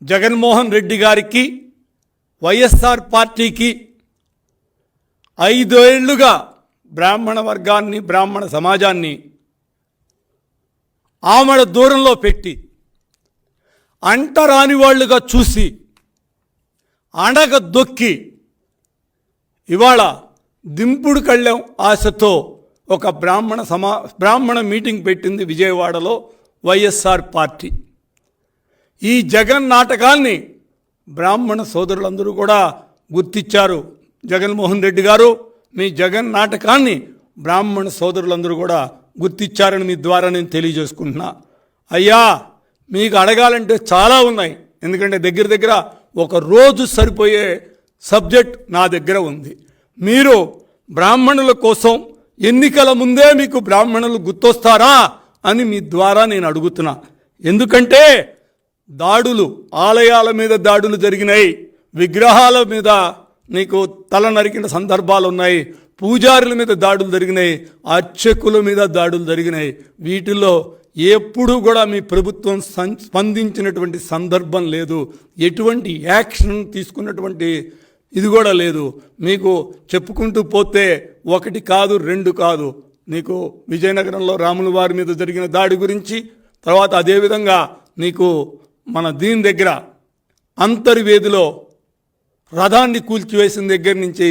జగన్మోహన్ రెడ్డి గారికి వైఎస్ఆర్ పార్టీకి 5 ఏళ్లుగా బ్రాహ్మణ వర్గాన్ని బ్రాహ్మణ సమాజాన్ని ఆమడ దూరంలో పెట్టి అంటరాని వాళ్ళుగా చూసి అణగ దొక్కి ఇవాళ దింపుడు కళ్ళెం ఆశతో ఒక బ్రాహ్మణ మీటింగ్ పెట్టింది విజయవాడలో వైఎస్ఆర్ పార్టీ. ఈ జగన్ నాటకాన్ని బ్రాహ్మణ సోదరులందరూ కూడా గుర్తించారు. జగన్మోహన్ రెడ్డి గారు మీ జగన్ నాటకాన్ని బ్రాహ్మణ సోదరులందరూ కూడా గుర్తించారని మీ ద్వారా నేను తెలియజేసుకుంటున్నా. అయ్యా, మీకు అడగాలంటే చాలా ఉన్నాయి, ఎందుకంటే దగ్గర ఒక రోజు సరిపోయే సబ్జెక్ట్ నా దగ్గర ఉంది. మీరు బ్రాహ్మణుల కోసం ఎన్నికల ముందే మీకు బ్రాహ్మణులు గుర్తొస్తారా అని మీ ద్వారా నేను అడుగుతున్నా. ఎందుకంటే దాడులు, ఆలయాల మీద దాడులు జరిగినాయి, విగ్రహాల మీద నీకు తల నరికిన సందర్భాలు ఉన్నాయి, పూజారుల మీద దాడులు జరిగినాయి, అర్చకుల మీద దాడులు జరిగినాయి. వీటిల్లో ఎప్పుడూ కూడా మీ ప్రభుత్వం స్పందించినటువంటి సందర్భం లేదు, ఎటువంటి యాక్షన్ తీసుకున్నటువంటి ఇది కూడా లేదు. మీకు చెప్పుకుంటూ పోతే 1 కాదు 2 కాదు. నీకు విజయనగరంలో రాముల వారి మీద జరిగిన దాడి గురించి, తర్వాత అదేవిధంగా నీకు మన దీని దగ్గర అంతర్వేదిలో రథాన్ని కూల్చివేసిన దగ్గర నుంచి,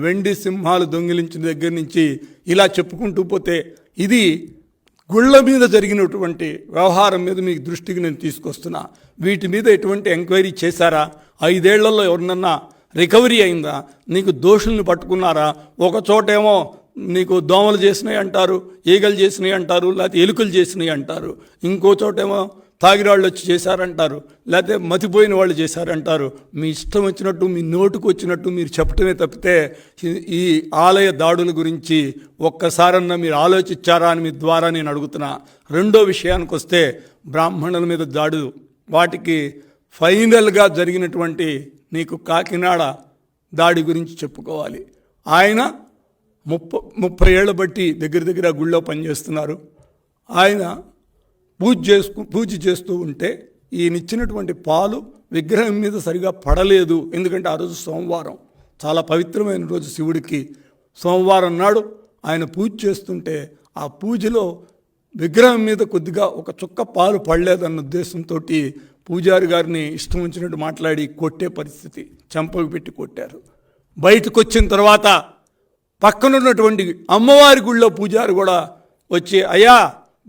వెండి సింహాలు దొంగిలించిన దగ్గర నుంచి ఇలా చెప్పుకుంటూ పోతే ఇది గుళ్ళ మీద జరిగినటువంటి వ్యవహారం మీద మీకు దృష్టికి నేను తీసుకొస్తున్నా. వీటి మీద ఎటువంటి ఎంక్వైరీ చేశారా? 5 ఏళ్లలో ఎవరినన్నా రికవరీ అయిందా? నీకు దోషుల్ని పట్టుకున్నారా? ఒక చోటేమో నీకు దోమలు చేసినాయి అంటారు, ఈగలు చేసినాయి అంటారు, లేకపోతే ఎలుకలు చేసినాయి అంటారు, ఇంకో చోటేమో తాగిరాళ్ళు వచ్చి చేశారంటారు, లేకపోతే మతిపోయిన వాళ్ళు చేశారంటారు. మీ ఇష్టం వచ్చినట్టు, మీ నోటుకు వచ్చినట్టు మీరు చెప్పటమే తప్పితే ఈ ఆలయ దాడుల గురించి ఒక్కసారన్నా మీరు ఆలోచించారా అని మీ ద్వారా నేను అడుగుతున్నా. రెండో విషయానికి వస్తే, బ్రాహ్మణుల మీద దాడులు, వాటికి ఫైనల్గా జరిగినటువంటి నీకు కాకినాడ దాడి గురించి చెప్పుకోవాలి. ఆయన 30 ఏళ్ళ బట్టి దగ్గర గుళ్ళో పనిచేస్తున్నారు. ఆయన పూజ చేస్తూ ఉంటే ఈయనిచ్చినటువంటి పాలు విగ్రహం మీద సరిగా పడలేదు. ఎందుకంటే ఆ రోజు సోమవారం, చాలా పవిత్రమైన రోజు శివుడికి. సోమవారం నాడు ఆయన పూజ చేస్తుంటే ఆ పూజలో విగ్రహం మీద కొద్దిగా ఒక చుక్క పాలు పడలేదన్న ఉద్దేశంతో పూజారి గారిని ఇష్టం వచ్చినట్టు మాట్లాడి కొట్టే పరిస్థితి, చెంపకు పెట్టి కొట్టారు. బయటకు వచ్చిన తర్వాత పక్కనున్నటువంటి అమ్మవారి గుళ్ళో పూజారి కూడా వచ్చి, అయ్యా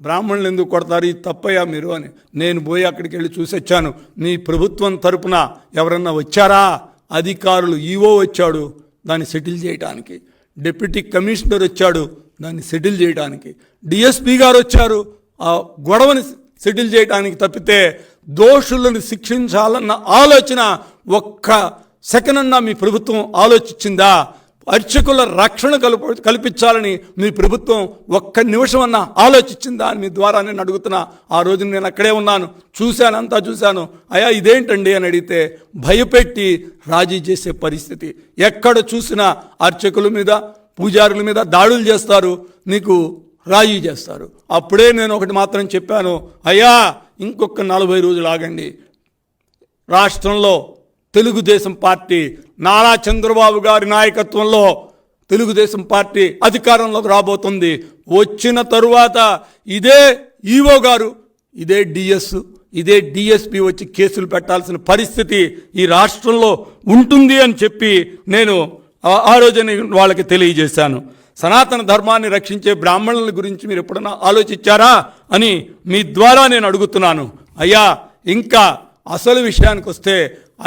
బ్రాహ్మణులు ఎందుకు కొడతారు, ఇది తప్పయ్యా మీరు అని. నేను పోయి అక్కడికి వెళ్ళి చూసి వచ్చాను. మీ ప్రభుత్వం తరపున ఎవరన్నా వచ్చారా? అధికారులు, ఈవో వచ్చాడు దాన్ని సెటిల్ చేయడానికి, డిప్యూటీ కమిషనర్ వచ్చాడు దాన్ని సెటిల్ చేయడానికి, డిఎస్పీ గారు వచ్చారు ఆ గొడవని సెటిల్ చేయడానికి తప్పితే దోషులను శిక్షించాలన్న ఆలోచన ఒక్క సెకండ్ అన్నా మీ ప్రభుత్వం ఆలోచించిందా? అర్చకుల రక్షణ కల్పించాలని మీ ప్రభుత్వం ఒక్క నిమిషం అన్నా ఆలోచించిందా అని మీ ద్వారా నేను అడుగుతున్నా. ఆ రోజు నేను అక్కడే ఉన్నాను, అంతా చూశాను. అయ్యా ఇదేంటండి అని అడిగితే భయపెట్టి రాజీ చేసే పరిస్థితి. ఎక్కడ చూసినా అర్చకుల మీద, పూజారుల మీద దాడులు చేస్తారు, నీకు రాజీ చేస్తారు. అప్పుడే నేను ఒకటి మాత్రం చెప్పాను, అయ్యా ఇంకొక 40 రోజులు ఆగండి. రాష్ట్రంలో తెలుగుదేశం పార్టీ, నారా చంద్రబాబు గారి నాయకత్వంలో తెలుగుదేశం పార్టీ అధికారంలోకి రాబోతుంది. వచ్చిన తరువాత ఇదే ఈవో గారు, ఇదే డిఎస్, ఇదే డిఎస్పీ వచ్చి కేసులు పెట్టాల్సిన పరిస్థితి ఈ రాష్ట్రంలో ఉంటుంది అని చెప్పి నేను ఆ రోజున వాళ్ళకి తెలియజేశాను. సనాతన ధర్మాన్ని రక్షించే బ్రాహ్మణుల గురించి మీరు ఎప్పుడన్నా ఆలోచించారా అని మీ ద్వారా నేను అడుగుతున్నాను. అయ్యా ఇంకా అసలు విషయానికి వస్తే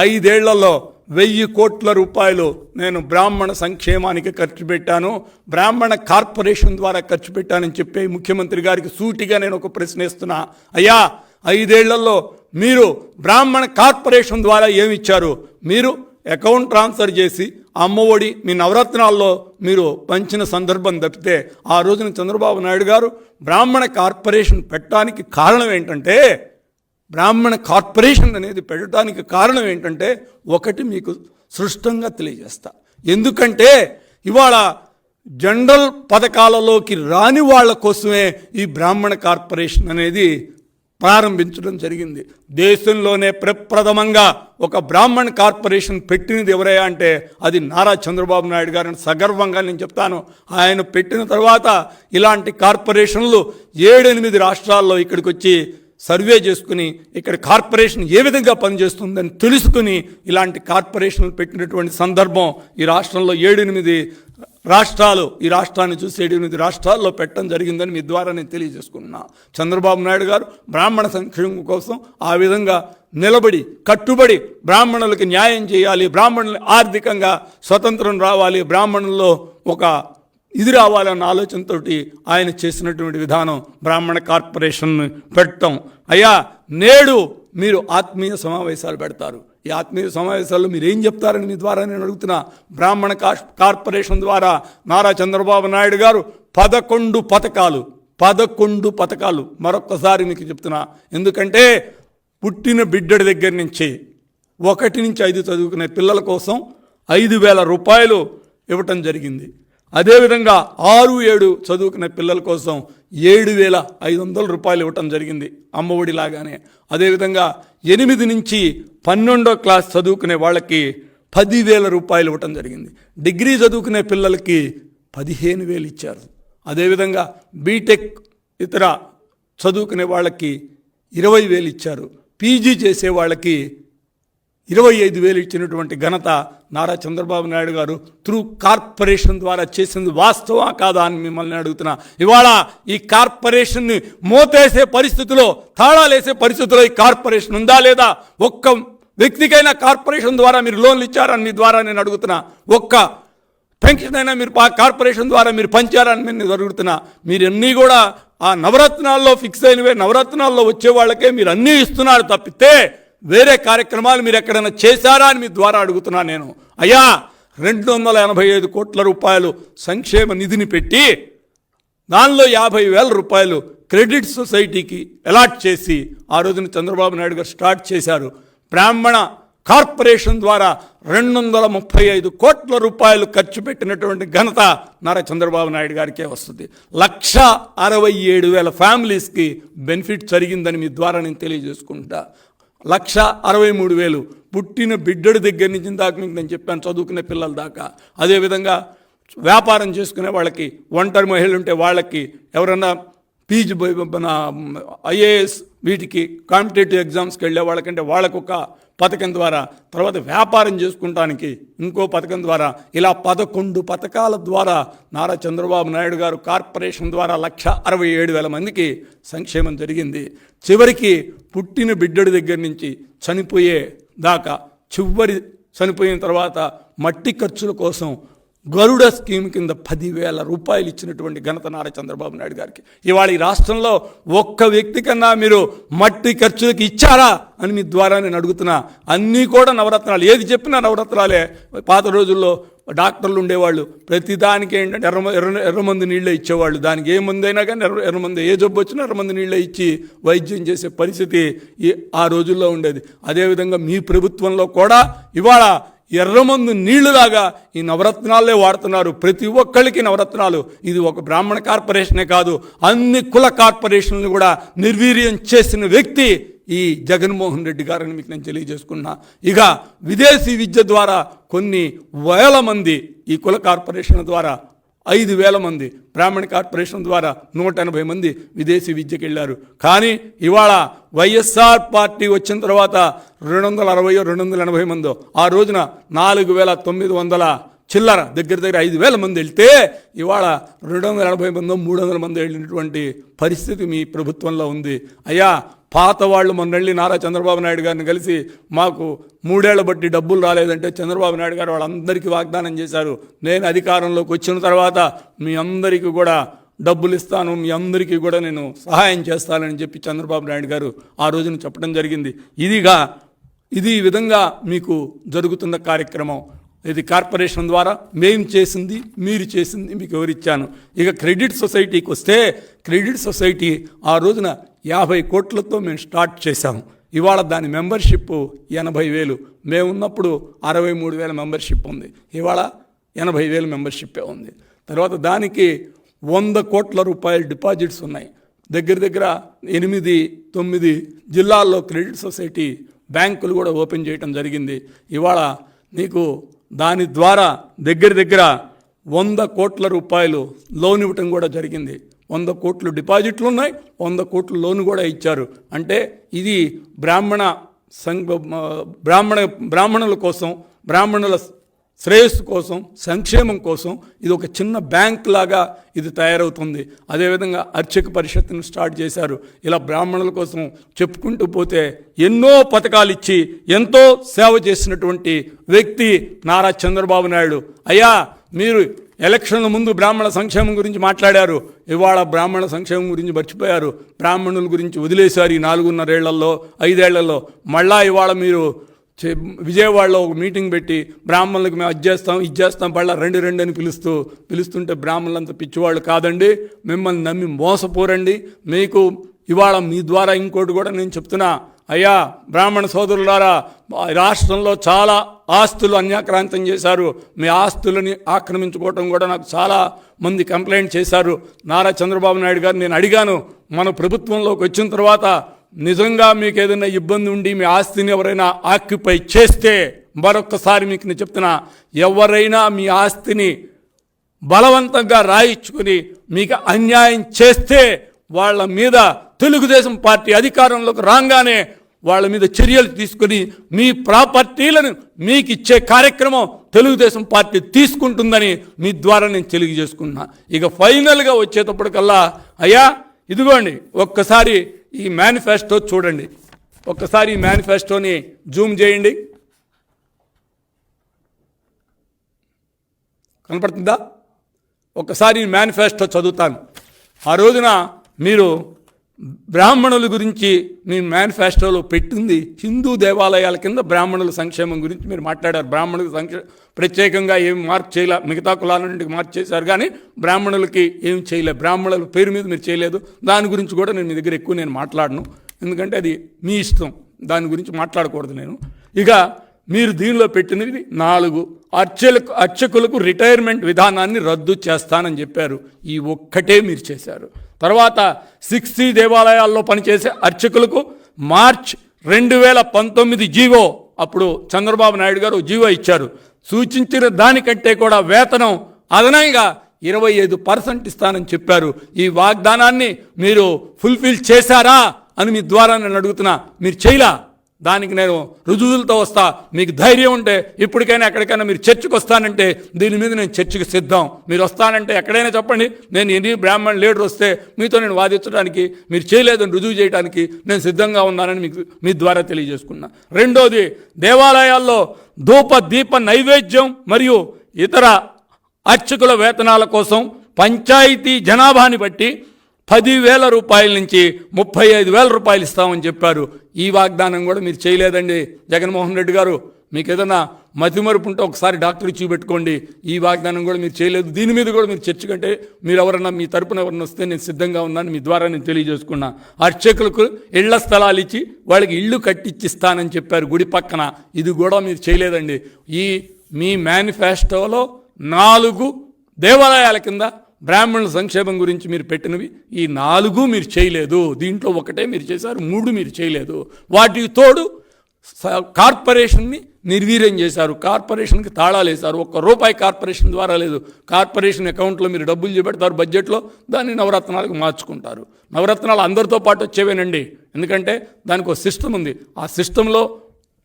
5 ఏళ్లలో 1000 కోట్ల రూపాయలు నేను బ్రాహ్మణ సంక్షేమానికి ఖర్చు పెట్టాను, బ్రాహ్మణ కార్పొరేషన్ ద్వారా ఖర్చు పెట్టానని చెప్పి ముఖ్యమంత్రి గారికి సూటిగా నేను ఒక ప్రశ్న ఇస్తున్నా. అయ్యా 5 ఏళ్లలో మీరు బ్రాహ్మణ కార్పొరేషన్ ద్వారా ఏమి ఇచ్చారు? మీరు అకౌంట్ ట్రాన్స్ఫర్ చేసి అమ్మఒడి మీ నవరత్నాల్లో మీరు పంచిన సందర్భం తప్పితే ఆ రోజున చంద్రబాబు నాయుడు గారు బ్రాహ్మణ కార్పొరేషన్ పెట్టడానికి కారణం ఏంటంటే, బ్రాహ్మణ కార్పొరేషన్ అనేది పెట్టడానికి కారణం ఏంటంటే, ఒకటి మీకు స్పష్టంగా తెలియజేస్తా. ఎందుకంటే ఇవాళ జనరల్ పథకాలలోకి రాని వాళ్ళ కోసమే ఈ బ్రాహ్మణ కార్పొరేషన్ అనేది ప్రారంభించడం జరిగింది. దేశంలోనే ప్రప్రథమంగా ఒక బ్రాహ్మణ్ కార్పొరేషన్ పెట్టినది ఎవరయ్యా అంటే అది నారా చంద్రబాబు నాయుడు గారిని సగర్వంగా నేను చెప్తాను. ఆయన పెట్టిన తర్వాత ఇలాంటి కార్పొరేషన్లు 7-8 రాష్ట్రాల్లో ఇక్కడికి వచ్చి సర్వే చేసుకుని ఇక్కడ కార్పొరేషన్ ఏ విధంగా పనిచేస్తుందని తెలుసుకుని ఇలాంటి కార్పొరేషన్లు పెట్టినటువంటి సందర్భం ఈ రాష్ట్రంలో 7-8 రాష్ట్రాలు, ఈ రాష్ట్రాన్ని చూసి 7-8 రాష్ట్రాల్లో పెట్టడం జరిగిందని మీ ద్వారా నేను తెలియజేసుకున్నా. చంద్రబాబు నాయుడు గారు బ్రాహ్మణ సంక్షేమం కోసం ఆ విధంగా నిలబడి కట్టుబడి బ్రాహ్మణులకి న్యాయం చేయాలి, బ్రాహ్మణులు ఆర్థికంగా స్వతంత్రం రావాలి, బ్రాహ్మణుల్లో ఒక ఇది రావాలన్న ఆలోచనతో ఆయన చేసినటువంటి విధానం బ్రాహ్మణ కార్పొరేషన్ పెట్టడం. అయ్యా నేడు మీరు ఆత్మీయ సమావేశాలు పెడతారు. ఈ ఆత్మీయ సమావేశాల్లో మీరు ఏం చెప్తారని మీ ద్వారా నేను అడుగుతున్నా. బ్రాహ్మణ కార్పొరేషన్ ద్వారా నారా చంద్రబాబు నాయుడు గారు 11 పథకాలు మరొక్కసారి మీకు చెప్తున్నా. ఎందుకంటే పుట్టిన బిడ్డడి దగ్గర నుంచి 1 నుంచి 5 చదువుకునే పిల్లల కోసం 5,000 రూపాయలు ఇవ్వటం జరిగింది. అదేవిధంగా 6-7 చదువుకునే పిల్లల కోసం 7,500 రూపాయలు ఇవ్వటం జరిగింది అమ్మఒడి లాగానే. అదేవిధంగా 8 నుంచి 12వ క్లాస్ చదువుకునే వాళ్ళకి 10,000 రూపాయలు ఇవ్వటం జరిగింది. డిగ్రీ చదువుకునే పిల్లలకి 15,000 ఇచ్చారు. అదేవిధంగా బీటెక్ ఇతర చదువుకునే వాళ్ళకి 20,000 ఇచ్చారు. పీజీ చేసే వాళ్ళకి 25,000 ఇచ్చినటువంటి ఘనత నారా చంద్రబాబు నాయుడు గారు త్రూ కార్పొరేషన్ ద్వారా చేసింది వాస్తవా కాదా అని మిమ్మల్ని అడుగుతున్నా. ఇవాళ ఈ కార్పొరేషన్ని మోతేసే పరిస్థితిలో, తాళాలేసే పరిస్థితిలో ఈ కార్పొరేషన్ ఉందా లేదా? ఒక్క వ్యక్తికైనా కార్పొరేషన్ ద్వారా మీరు లోన్లు ఇచ్చారని మీ ద్వారా నేను అడుగుతున్నా. ఒక్క పెన్షన్ అయినా మీరు కార్పొరేషన్ ద్వారా మీరు పంచారని నేను అడుగుతున్నా. మీరు అన్నీ కూడా ఆ నవరత్నాల్లో ఫిక్స్ అయినవే, నవరత్నాల్లో వచ్చే వాళ్ళకే మీరు అన్నీ ఇస్తున్నారు తప్పితే వేరే కార్యక్రమాలు మీరు ఎక్కడైనా చేశారా అని మీ ద్వారా అడుగుతున్నా నేను. అయ్యా 285 కోట్ల రూపాయలు సంక్షేమ నిధిని పెట్టి దానిలో 50,000 రూపాయలు క్రెడిట్ సొసైటీకి అలాట్ చేసి ఆ రోజున చంద్రబాబు నాయుడు గారు స్టార్ట్ చేశారు. బ్రాహ్మణ కార్పొరేషన్ ద్వారా 235 కోట్ల రూపాయలు ఖర్చు పెట్టినటువంటి ఘనత నారా చంద్రబాబు నాయుడు గారికే వస్తుంది. 167,000 ఫ్యామిలీస్కి బెనిఫిట్ జరిగిందని మీ ద్వారా నేను తెలియజేసుకుంటా. 163,000 పుట్టిన బిడ్డడి దగ్గర నుంచి దాకా మీకు నేను చెప్పాను, చదువుకునే పిల్లల దాకా. అదేవిధంగా వ్యాపారం చేసుకునే వాళ్ళకి, ఒంటరి మహిళలు ఉంటే వాళ్ళకి, ఎవరన్నా పీజీ ఐఏఎస్ వీటికి కాంపిటేటివ్ ఎగ్జామ్స్కి వెళ్ళే వాళ్ళకంటే వాళ్ళకొక పథకం ద్వారా, తర్వాత వ్యాపారం చేసుకుంటానికి ఇంకో పథకం ద్వారా, ఇలా 11 పథకాల ద్వారా నారా చంద్రబాబు నాయుడు గారు కార్పొరేషన్ ద్వారా 167,000 మందికి సంక్షేమం జరిగింది. చివరికి పుట్టిన బిడ్డడి దగ్గర నుంచి చనిపోయే దాకా, చివరి చనిపోయిన తర్వాత మట్టి ఖర్చుల కోసం గరుడ స్కీమ్ కింద 10,000 రూపాయలు ఇచ్చినటువంటి ఘనత నారా చంద్రబాబు నాయుడు గారికి. ఇవాళ ఈ రాష్ట్రంలో ఒక్క వ్యక్తి కన్నా మీరు మట్టి ఖర్చులకు ఇచ్చారా అని మీ ద్వారా నేను అడుగుతున్నా. అన్నీ కూడా నవరత్నాలు, ఏది చెప్పినా నవరత్నాలే. పాత రోజుల్లో డాక్టర్లు ఉండేవాళ్ళు, ప్రతిదానికి ఏంటంటే ఎర్రమంది నీళ్ళే ఇచ్చేవాళ్ళు. దానికి ఏ మందైనా కానీ ఎర్రమంది, ఏ జబ్బు వచ్చినా ఎర్రమంది నీళ్ళే ఇచ్చి వైద్యం చేసే పరిస్థితి ఆ రోజుల్లో ఉండేది. అదేవిధంగా మీ ప్రభుత్వంలో కూడా ఇవాళ ఎర్రమందు నీళ్లులాగా ఈ నవరత్నాలే వాడుతున్నారు. ప్రతి ఒక్కళ్ళకి నవరత్నాలు. ఇది ఒక బ్రాహ్మణ కార్పొరేషనే కాదు, అన్ని కుల కార్పొరేషన్లు కూడా నిర్వీర్యం చేసిన వ్యక్తి ఈ జగన్మోహన్ రెడ్డి గారని మీకు నేను తెలియజేసుకున్నా. ఇక విదేశీ విద్య ద్వారా కొన్ని వేల మంది ఈ కుల కార్పొరేషన్ ద్వారా 5,000 మంది, బ్రాహ్మణ కార్పొరేషన్ ద్వారా 180 మంది విదేశీ విద్యకి వెళ్ళారు. కానీ ఇవాళ వైఎస్ఆర్ పార్టీ వచ్చిన తర్వాత 260-280 మందో, ఆ రోజున 4,900 చిల్లర, దగ్గర 5,000 మంది వెళ్తే ఇవాళ 280 మందో 300 మంది వెళ్ళినటువంటి పరిస్థితి మీ ప్రభుత్వంలో ఉంది. అయ్యా పాత వాళ్ళు మొన్నెళ్ళి నారా చంద్రబాబు నాయుడు గారిని కలిసి మాకు 3 ఏళ్ల బట్టి డబ్బులు రాలేదంటే చంద్రబాబు నాయుడు గారు వాళ్ళందరికీ వాగ్దానం చేశారు, నేను అధికారంలోకి వచ్చిన తర్వాత మీ అందరికీ కూడా డబ్బులు ఇస్తాను, మీ అందరికీ కూడా నేను సహాయం చేస్తానని చెప్పి చంద్రబాబు నాయుడు గారు ఆ రోజున చెప్పడం జరిగింది. ఇది ఈ విధంగా మీకు జరుగుతున్న కార్యక్రమం. ఇది కార్పొరేషన్ ద్వారా మేము చేసింది, మీరు చేసింది మీకు ఎవరిచ్చాను. ఇక క్రెడిట్ సొసైటీకి వస్తే, క్రెడిట్ సొసైటీ ఆ రోజున 50 కోట్లతో మేము స్టార్ట్ చేశాము. ఇవాళ దాని మెంబర్షిప్ 80,000. మేమున్నప్పుడు 63,000 మెంబర్షిప్ ఉంది. ఇవాళ 80,000 మెంబర్షిప్పే ఉంది. తర్వాత దానికి 100 కోట్ల రూపాయలు డిపాజిట్స్ ఉన్నాయి. దగ్గర దగ్గర 8-9 జిల్లాల్లో క్రెడిట్ సొసైటీ బ్యాంకులు కూడా ఓపెన్ చేయడం జరిగింది. ఇవాళ నీకు దాని ద్వారా దగ్గర దగ్గర 100 కోట్ల రూపాయలు లోన్ ఇవ్వటం కూడా జరిగింది. 100 కోట్లు డిపాజిట్లు ఉన్నాయి, 100 కోట్లు లోన్ కూడా ఇచ్చారు. అంటే ఇది బ్రాహ్మణుల కోసం, బ్రాహ్మణుల శ్రేయస్సు కోసం, సంక్షేమం కోసం ఇది ఒక చిన్న బ్యాంక్ లాగా ఇది తయారవుతుంది. అదేవిధంగా అర్చక పరిషత్తును స్టార్ట్ చేశారు. ఇలా బ్రాహ్మణుల కోసం చెప్పుకుంటూ పోతే ఎన్నో పథకాలు ఇచ్చి ఎంతో సేవ చేసినటువంటి వ్యక్తి నారా చంద్రబాబు నాయుడు. అయ్యా, మీరు ఎలక్షన్ల ముందు బ్రాహ్మణ సంక్షేమం గురించి మాట్లాడారు, ఇవాళ బ్రాహ్మణ సంక్షేమం గురించి మర్చిపోయారు. బ్రాహ్మణుల గురించి వదిలేశారు ఈ 4.5 ఏళ్లలో, 5 ఏళ్లలో. మళ్ళా ఇవాళ మీరు విజయవాడలో ఒక మీటింగ్ పెట్టి బ్రాహ్మణులకు మేము ఇది చేస్తాం పళ్ళ రెండు అని పిలుస్తుంటే బ్రాహ్మణులంతా పిచ్చివాళ్ళు కాదండి, మిమ్మల్ని నమ్మి మోసపోరండి. మీకు ఇవాళ మీ ద్వారా ఇంకోటి కూడా నేను చెప్తున్నా, అయ్యా బ్రాహ్మణ సోదరులారా, రాష్ట్రంలో చాలా ఆస్తులు అన్యాక్రాంతం చేశారు. మీ ఆస్తులని ఆక్రమించుకోవటం కూడా నాకు చాలా మంది కంప్లైంట్ చేశారు. నారా చంద్రబాబు నాయుడు గారు నేను అడిగాను, మన ప్రభుత్వంలోకి వచ్చిన తర్వాత నిజంగా మీకు ఏదైనా ఇబ్బంది ఉండి మీ ఆస్తిని ఎవరైనా ఆక్యుపై చేస్తే, మరొక్కసారి మీకు నేను చెప్తున్నా, ఎవరైనా మీ ఆస్తిని బలవంతంగా రాయించుకుని మీకు అన్యాయం చేస్తే వాళ్ళ మీద తెలుగుదేశం పార్టీ అధికారంలోకి రాగానే వాళ్ళ మీద చర్యలు తీసుకుని మీ ప్రాపర్టీలను మీకు ఇచ్చే కార్యక్రమం తెలుగుదేశం పార్టీ తీసుకుంటుందని మీ ద్వారా నేను తెలియజేసుకున్నా. ఇక ఫైనల్గా వచ్చేటప్పటికల్లా, అయ్యా ఇదిగోండి ఒక్కసారి ఈ మేనిఫెస్టో చూడండి, ఒక్కసారి ఈ మేనిఫెస్టోని జూమ్ చేయండి, కనపడుతుందా? ఒక్కసారి ఈ మేనిఫెస్టో చదువుతాను. ఆ రోజున మీరు బ్రాహ్మణుల గురించి మీ మేనిఫెస్టోలో పెట్టింది హిందూ దేవాలయాల కింద బ్రాహ్మణుల సంక్షేమం గురించి మీరు మాట్లాడారు. బ్రాహ్మణులకు ప్రత్యేకంగా ఏమి మార్పు చేయలే, మిగతా కులాల నుండి మార్పు చేశారు కానీ బ్రాహ్మణులకి ఏమి చేయలేదు. బ్రాహ్మణుల పేరు మీద మీరు చేయలేదు. దాని గురించి కూడా నేను మీ దగ్గర ఎక్కువ నేను మాట్లాడను, ఎందుకంటే అది మీ ఇష్టం, దాని గురించి మాట్లాడకూడదు నేను. ఇక మీరు దీనిలో పెట్టినవి 4 అర్చకులకు రిటైర్మెంట్ విధానాన్ని రద్దు చేస్తానని చెప్పారు. ఈ ఒక్కటే మీరు చేశారు. తర్వాత 60 దేవాలయాల్లో పనిచేసే అర్చకులకు మార్చ్ 2019 జీవో, అప్పుడు చంద్రబాబు నాయుడు గారు జీవో ఇచ్చారు, సూచించిన దానికంటే కూడా వేతనం అదనంగా 25% ఇస్తానని చెప్పారు. ఈ వాగ్దానాన్ని మీరు ఫుల్ఫిల్ చేశారా అని మీ ద్వారా నేను అడుగుతున్నా. మీరు చేయలా, దానికి నేను రుజువులతో వస్తా. మీకు ధైర్యం ఉంటే ఇప్పటికైనా ఎక్కడికైనా మీరు చర్చకు వస్తానంటే దీని మీద నేను చర్చకు సిద్ధం. మీరు వస్తానంటే ఎక్కడైనా చెప్పండి, నేను ఎన్ని బ్రాహ్మణ లీడర్ వస్తే మీతో నేను వాదించడానికి, మీరు చేయలేదని రుజువు చేయడానికి నేను సిద్ధంగా ఉన్నానని మీకు మీ ద్వారా తెలియజేసుకున్నా. రెండోది, దేవాలయాల్లో ధూప దీప నైవేద్యం మరియు ఇతర అర్చకుల వేతనాల కోసం పంచాయతీ జనాభాని బట్టి 10,000 రూపాయల నుంచి 35,000 రూపాయలు ఇస్తామని చెప్పారు. ఈ వాగ్దానం కూడా మీరు చేయలేదండి జగన్మోహన్ రెడ్డి గారు. మీకు ఏదైనా మతిమరుపు ఉంటే ఒకసారి డాక్టర్ చూపెట్టుకోండి. ఈ వాగ్దానం కూడా మీరు చేయలేదు. దీని మీద కూడా మీరు చర్చ కంటే మీరు ఎవరన్నా మీ తరపున ఎవరన్నా వస్తే నేను సిద్ధంగా ఉన్నాను, మీ ద్వారా నేను తెలియజేసుకున్నా. అర్చకులకు ఇళ్ల స్థలాలు ఇచ్చి వాళ్ళకి ఇళ్ళు కట్టిచ్చిస్తానని చెప్పారు గుడి పక్కన. ఇది కూడా మీరు చేయలేదండి. ఈ మీ మేనిఫెస్టోలో 4 దేవాలయాల కింద బ్రాహ్మణుల సంక్షేమం గురించి మీరు పెట్టినవి ఈ 4 మీరు చేయలేదు. దీంట్లో ఒకటే మీరు చేశారు, 3 మీరు చేయలేదు. వాటికి తోడు కార్పొరేషన్ని నిర్వీర్యం చేశారు, కార్పొరేషన్కి తాళాలు వేశారు. ₹1 కార్పొరేషన్ ద్వారా లేదు. కార్పొరేషన్ అకౌంట్లో మీరు డబ్బులు చూపెడతారు బడ్జెట్లో, దాన్ని నవరత్నాలకు మార్చుకుంటారు. నవరత్నాలు అందరితో పాటు వచ్చేవేనండి, ఎందుకంటే దానికి ఒక సిస్టమ్ ఉంది. ఆ సిస్టంలో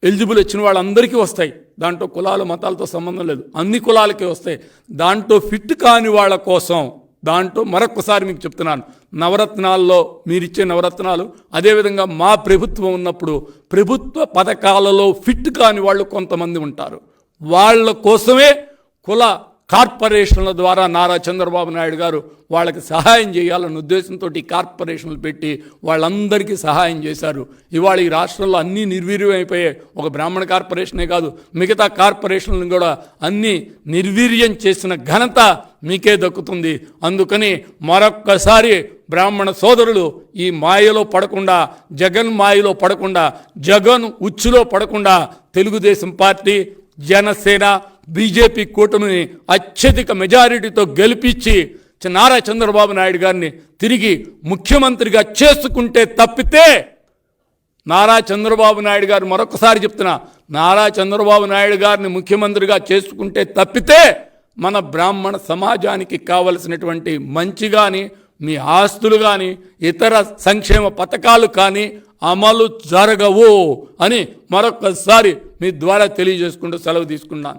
ఎలిజిబుల్ వచ్చిన వాళ్ళందరికీ వస్తాయి. దాంట్లో కులాలు మతాలతో సంబంధం లేదు, అన్ని కులాలకే వస్తాయి. దాంట్లో ఫిట్ కాని వాళ్ళ కోసం, దాంట్లో మరొకసారి మీకు చెప్తున్నాను, నవరత్నాల్లో మీరిచ్చే నవరత్నాలు, అదేవిధంగా మా ప్రభుత్వం ఉన్నప్పుడు ప్రభుత్వ పథకాలలో ఫిట్ కాని వాళ్ళు కొంతమంది ఉంటారు. వాళ్ళ కోసమే కుల కార్పొరేషన్ల ద్వారా నారా చంద్రబాబు నాయుడు గారు వాళ్ళకి సహాయం చేయాలన్న ఉద్దేశంతో ఈ కార్పొరేషన్లు పెట్టి వాళ్ళందరికీ సహాయం చేశారు. ఇవాళ ఈ రాష్ట్రంలో అన్నీ నిర్వీర్యం అయిపోయాయి. ఒక బ్రాహ్మణ కార్పొరేషనే కాదు, మిగతా కార్పొరేషన్లను కూడా అన్నీ నిర్వీర్యం చేసిన ఘనత మీకే దక్కుతుంది. అందుకని మరొక్కసారి బ్రాహ్మణ సోదరులు ఈ మాయలో పడకుండా, జగన్ మాయలో పడకుండా, జగన్ ఉచ్చులో పడకుండా తెలుగుదేశం పార్టీ, జనసేన, బీజేపీ కూటమిని అత్యధిక మెజారిటీతో గెలిపించి నారా చంద్రబాబు నాయుడు గారిని తిరిగి ముఖ్యమంత్రిగా చేసుకుంటే తప్పితే, నారా చంద్రబాబు నాయుడు గారు మరొకసారి చెప్తున్నా, నారా చంద్రబాబు నాయుడు గారిని ముఖ్యమంత్రిగా చేసుకుంటే తప్పితే మన బ్రాహ్మణ సమాజానికి కావలసినటువంటి మంచి కానీ, మీ ఆస్తులు కానీ, ఇతర సంక్షేమ పథకాలు కానీ అమలు జరగవు అని మరొకసారి మీ ద్వారా తెలియజేసుకుంటూ సెలవు తీసుకున్నాను.